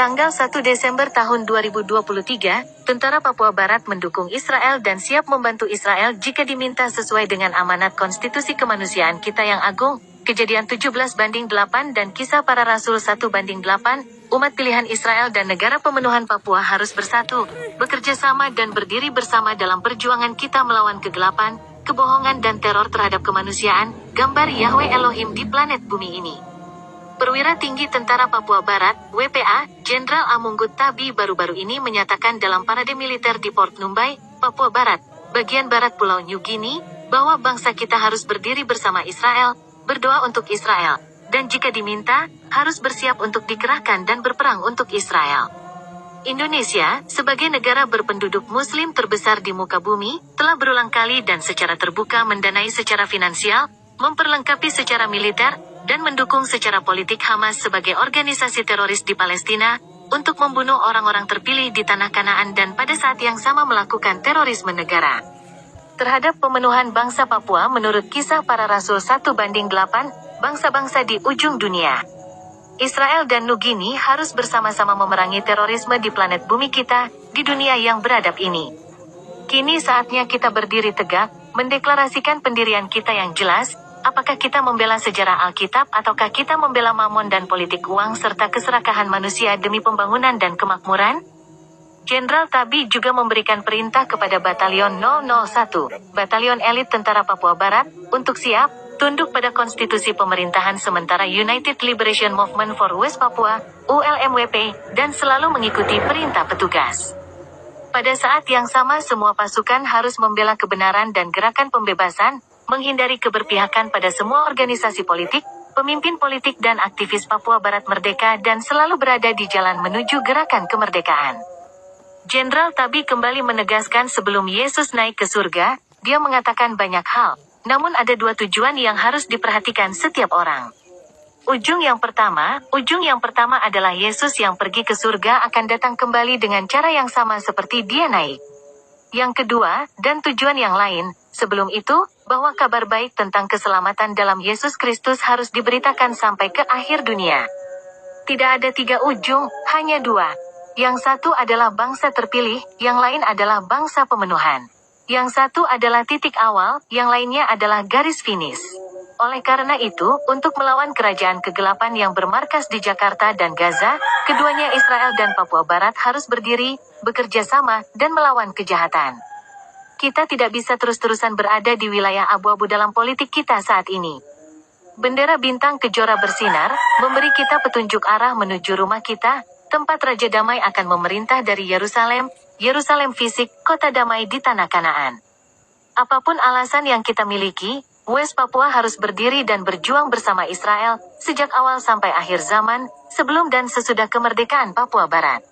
Tanggal 1 Desember tahun 2023, tentara Papua Barat mendukung Israel dan siap membantu Israel jika diminta sesuai dengan amanat konstitusi kemanusiaan kita yang agung. Kejadian 17:8 dan Kisah Para Rasul 1:8, umat pilihan Israel dan negara pemenuhan Papua harus bersatu, bekerja sama dan berdiri bersama dalam perjuangan kita melawan kegelapan, kebohongan dan teror terhadap kemanusiaan, gambar Yahweh Elohim di planet bumi ini. Perwira Tinggi Tentara Papua Barat, WPA, Jenderal Amunggut Tabi baru-baru ini menyatakan dalam parade militer di Port Numbai, Papua Barat, bagian barat Pulau New Guinea, bahwa bangsa kita harus berdiri bersama Israel, berdoa untuk Israel, dan jika diminta, harus bersiap untuk dikerahkan dan berperang untuk Israel. Indonesia, sebagai negara berpenduduk Muslim terbesar di muka bumi, telah berulang kali dan secara terbuka mendanai secara finansial, memperlengkapi secara militer, dan mendukung secara politik Hamas sebagai organisasi teroris di Palestina, untuk membunuh orang-orang terpilih di tanah Kanaan dan pada saat yang sama melakukan terorisme negara terhadap pemenuhan bangsa Papua menurut Kisah Para Rasul 1:8, bangsa-bangsa di ujung dunia. Israel dan New Guinea harus bersama-sama memerangi terorisme di planet bumi kita, di dunia yang beradab ini. Kini saatnya kita berdiri tegak, mendeklarasikan pendirian kita yang jelas. Apakah kita membela sejarah Alkitab ataukah kita membela mamon dan politik uang serta keserakahan manusia demi pembangunan dan kemakmuran? Jenderal Tabi juga memberikan perintah kepada Batalion 001, Batalion Elit Tentara Papua Barat, untuk siap, tunduk pada konstitusi pemerintahan sementara United Liberation Movement for West Papua, ULMWP, dan selalu mengikuti perintah petugas. Pada saat yang sama semua pasukan harus membela kebenaran dan gerakan pembebasan, menghindari keberpihakan pada semua organisasi politik, pemimpin politik dan aktivis Papua Barat merdeka dan selalu berada di jalan menuju gerakan kemerdekaan. Jenderal Tabi kembali menegaskan sebelum Yesus naik ke surga, dia mengatakan banyak hal, namun ada dua tujuan yang harus diperhatikan setiap orang. Ujung yang pertama adalah Yesus yang pergi ke surga akan datang kembali dengan cara yang sama seperti dia naik. Yang kedua, dan tujuan yang lain, sebelum itu, bahwa kabar baik tentang keselamatan dalam Yesus Kristus harus diberitakan sampai ke akhir dunia. Tidak ada tiga ujung, hanya dua. Yang satu adalah bangsa terpilih, yang lain adalah bangsa pemenuhan. Yang satu adalah titik awal, yang lainnya adalah garis finish. Oleh karena itu, untuk melawan kerajaan kegelapan yang bermarkas di Jakarta dan Gaza, keduanya Israel dan Papua Barat harus berdiri, bekerja sama, dan melawan kejahatan. Kita tidak bisa terus-terusan berada di wilayah abu-abu dalam politik kita saat ini. Bendera bintang kejora bersinar, memberi kita petunjuk arah menuju rumah kita, tempat Raja Damai akan memerintah dari Yerusalem, Yerusalem fisik, kota damai di tanah Kanaan. Apapun alasan yang kita miliki, West Papua harus berdiri dan berjuang bersama Israel, sejak awal sampai akhir zaman, sebelum dan sesudah kemerdekaan Papua Barat.